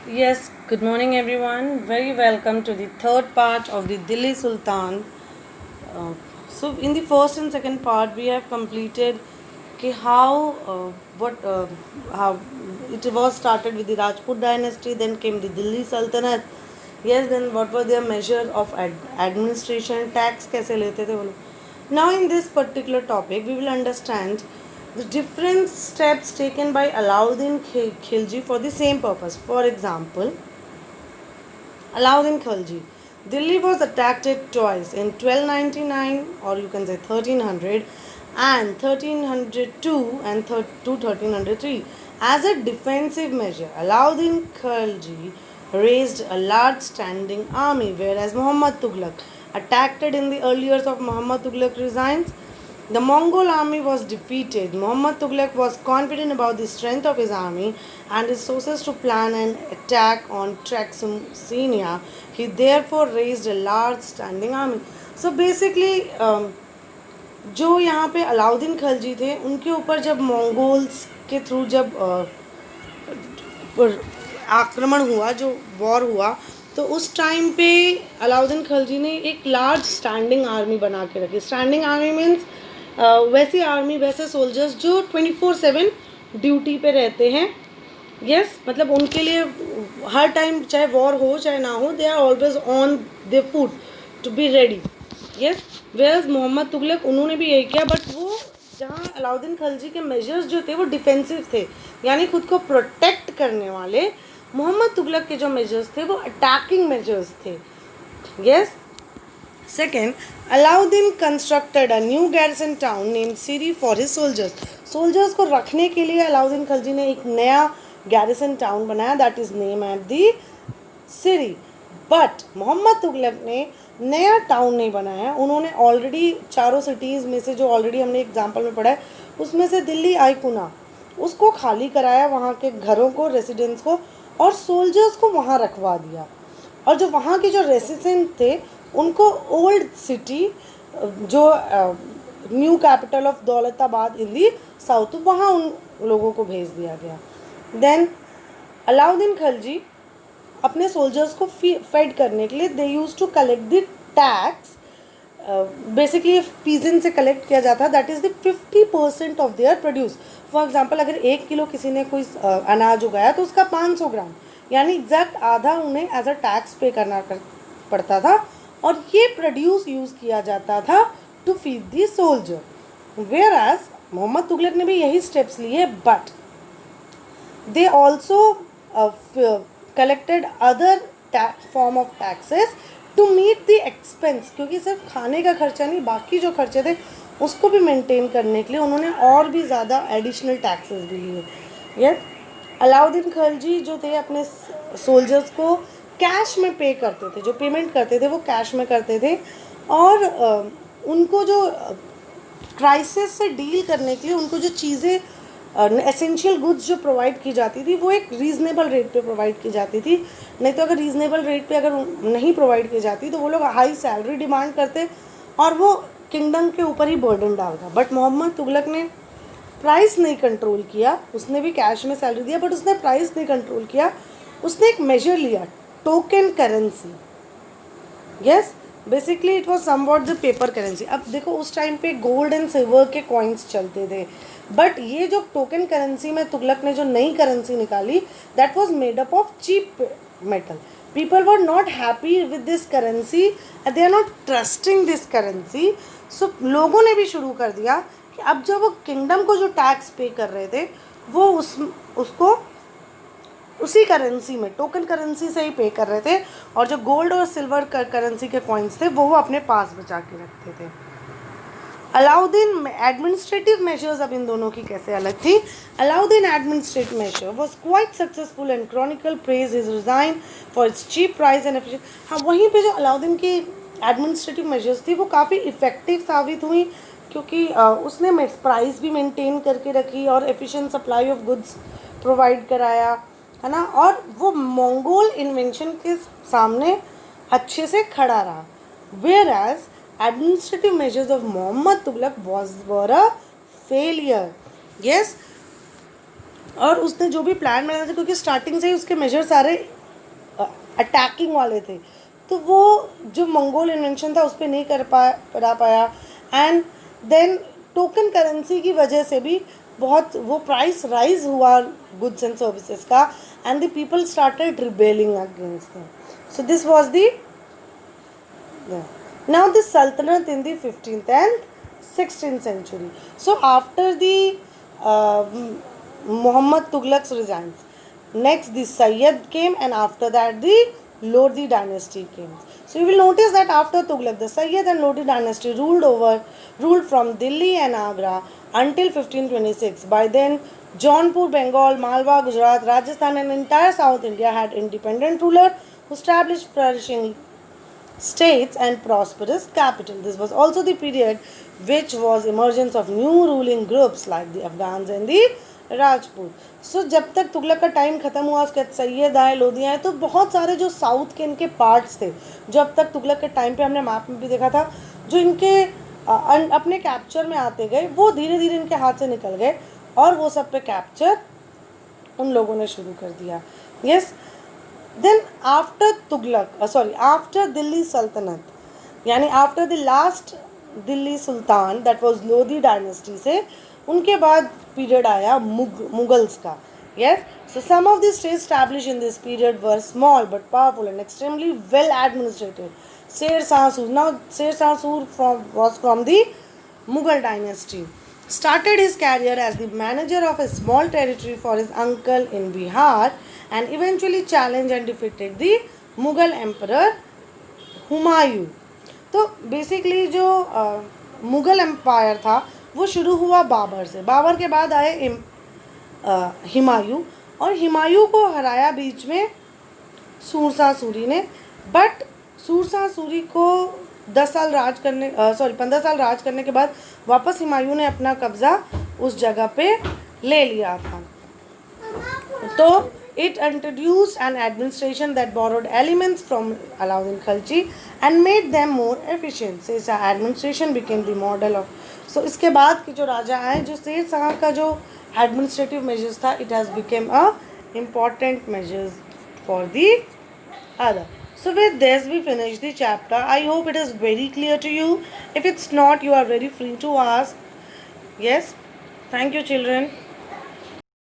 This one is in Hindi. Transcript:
Yes, good morning everyone. Very welcome to the third part of the Delhi Sultan. Uh, in the first and second part, we have completed how it was started with the Rajput dynasty, then came the Delhi Sultanate. Yes, then what were their measure of administration, tax कैसे लेते थे वो लोग. Now in this particular topic, we will understand the different steps taken by Alauddin Khilji for the same purpose. For example, Alauddin Khilji. Delhi was attacked twice in 1299 or you can say 1300 and 1302 and 1303 as a defensive measure. Alauddin Khilji raised a large standing army whereas Muhammad Tughlaq attacked in the early years of Muhammad Tughlaq resigns. The Mongol army was defeated. Muhammad Tughlaq was confident about the strength of his army and his sources to plan an attack on Traxumsenia. He therefore raised a large standing army. So basically, जो यहाँ पे अलाउद्दीन खिलजी थे उनके ऊपर जब मंगोल्स के थ्रू जब आक्रमण हुआ, जो वॉर हुआ, तो उस टाइम पे अलाउद्दीन खिलजी ने एक लार्ज स्टैंडिंग आर्मी बना के रखी. स्टैंडिंग आर्मी मीन्स वैसी आर्मी, वैसे सोल्जर्स जो 24/7 ड्यूटी पे रहते हैं. यस, मतलब उनके लिए हर टाइम चाहे वॉर हो चाहे ना हो, they are always on the foot to be ready. Yes, whereas Mohammad Tughlaq उन्होंने भी यही किया, बट वो जहाँ अलाउद्दीन खिलजी के मेजर्स जो थे वो डिफेंसिव थे, यानी खुद को प्रोटेक्ट करने वाले. मोहम्मद तुगलक के जो मेजर्स थे वो अटैकिंग मेजर्स थे. Yes. Second, Alauddin constructed a new garrison town named Siri for his soldiers. Soldiers को रखने के लिए अलाउद्दीन खिलजी ने एक नया garrison town बनाया, that is named as the Siri. But Mohammad Tughlaq ने नया टाउन नहीं बनाया. उन्होंने ऑलरेडी चारों सिटीज़ में से, जो ऑलरेडी हमने एग्जाम्पल में पढ़ा है, उसमें से दिल्ली आईकुना उसको खाली कराया, वहाँ के घरों को, रेसिडेंट्स को, और सोल्जर्स को वहाँ रखवा दिया. और जो वहाँ के जो रेसिडेंट थे उनको ओल्ड सिटी, जो new capital of Daulatabad in the south, वहाँ उन लोगों को भेज दिया गया. देन अलाउद्दीन खिलजी अपने सोल्जर्स को फेड करने के लिए they used to collect the tax. Basically peasant से कलेक्ट किया जाता है, that is the 50% of their produce. For example, अगर 1 किलो किसी ने कोई अनाज उगाया तो उसका 500 ग्राम, यानी एग्जैक्ट आधा उन्हें एज अ टैक्स पे करना पड़ता था, और ये प्रोड्यूस यूज़ किया जाता था to feed the soldier. Whereas Mohammad Tughlaq ने भी यही स्टेप्स लिए, but they also collected other form of taxes to meet the expense, क्योंकि सिर्फ खाने का खर्चा नहीं, बाकी जो खर्चे थे उसको भी मेंटेन करने के लिए उन्होंने और भी ज़्यादा एडिशनल टैक्सेस भी लिए. यस, अलाउद्दीन खिलजी जो थे अपने सोल्जर्स को कैश में पे करते थे, जो पेमेंट करते थे वो कैश में करते थे, और उनको जो क्राइसिस से डील करने के लिए उनको जो चीज़ें एसेंशियल गुड्स जो प्रोवाइड की जाती थी वो एक रीज़नेबल रेट पे प्रोवाइड की जाती थी. नहीं तो अगर रीज़नेबल रेट पे अगर नहीं प्रोवाइड की जाती तो वो लोग हाई सैलरी डिमांड करते और वो किंगडम के ऊपर ही बर्डन डालता. बट मोहम्मद तुगलक ने प्राइस नहीं कंट्रोल किया. उसने भी कैश में सैलरी दिया, बट उसने प्राइस नहीं कंट्रोल किया. उसने एक मेजर लिया, token currency. Yes, basically it was somewhat the paper currency. अब देखो, उस टाइम पे गोल्ड एंड सिल्वर के कॉइन्स चलते थे, बट ये जो टोकन करेंसी में तुगलक ने जो नई करेंसी निकाली, that was made up of cheap metal. People were not happy with this currency, they are not trusting this currency. So लोगों ने भी शुरू कर दिया कि अब जब वो किंगडम को जो टैक्स पे कर रहे थे वो उसको उसी करेंसी में, टोकन करेंसी से ही पे कर रहे थे, और जो गोल्ड और सिल्वर करेंसी के कॉइन्स थे वो अपने पास बचा के रखते थे. अलाउद्दीन एडमिनिस्ट्रेटिव मेजर्स, अब इन दोनों की कैसे अलग थी. Alauddin administrative measure was quite successful and chronicle praise his regime for its cheap price and efficient. हाँ, वहीं पे जो अलाउद्दीन की एडमिनिस्ट्रेटिव मेजर्स थी वो काफ़ी इफ़ेक्टिव साबित हुई, क्योंकि उसने प्राइस भी मेंटेन करके रखी और efficient supply of goods provide कराया, है ना, और वो मंगोल इन्वेंशन के सामने अच्छे से खड़ा रहा. Whereas administrative measures of Muhammad Tughlaq were a failure. Yes, और उसने जो भी प्लान बनाया था, क्योंकि स्टार्टिंग से ही उसके मेजर सारे अटैकिंग वाले थे, तो वो जो मंगोल इन्वेंशन था उस पर नहीं करा पाया। एंड देन टोकन करेंसी की वजह से भी बहुत वो प्राइस राइज हुआ गुड्स एंड सर्विसेज का, and the people started rebelling against them. So this was the now the sultanate in the 15th and 16th century. So after the Muhammad Tughlaq resigns, next the Sayyid came, and after that the Lodi dynasty came. So you will notice that after Tughlaq, the Sayyid and Lodi dynasty ruled from Delhi and Agra until 1526. By then, Jaunpur, Bengal, Malwa, Gujarat, Rajasthan, and entire South India had independent ruler who established flourishing states and prosperous capital. This was also the period which was emergence of new ruling groups like the Afghans and the Rajput. So जब तक तुगलक का टाइम ख़त्म हुआ, उसके बाद सैयद आए, लोधी आए, तो बहुत सारे जो साउथ के इनके पार्ट्स थे जो अब तक तुगलक के टाइम पे हमने मैप में भी देखा था, जो इनके अपने कैप्चर में आते गए, वो धीरे धीरे इनके हाथ से निकल गए और वो सब पे कैप्चर उन लोगों ने शुरू कर दिया. Yes. Then after after Delhi Sultanate, यानी after the last Delhi Sultan, that was Lodi dynasty से, उनके बाद period आया Mughals का. Yes, so some of the states established in this period were small but powerful and extremely well administrated. Sher Shah Soor. Now Sher Shah Soor was from the Mughal dynasty. Started his career as the manager of a small territory for his uncle in Bihar, and eventually challenged and defeated the Mughal emperor Humayun. तो बेसिकली जो मुग़ल एम्पायर था वो शुरू हुआ बाबर से. बाबर के बाद आए हुमायूं, और हुमायूं को हराया बीच में सूरशाह सूरी ने. बट सूरशाह सूरी को 15 साल राज करने के बाद वापस हुमायूं ने अपना कब्ज़ा उस जगह पे ले लिया था. तो it introduced an administration that borrowed elements from Alauddin Khalji and made them more efficient. Sher Shah administration became the model of. So इसके बाद के जो राजा आए, जो शेर शाह का जो administrative measures था, it has become a important measures for the other. So with this we finish the chapter. I hope it is very clear to you. If it's not, you are very free to ask. Yes. Thank you, children.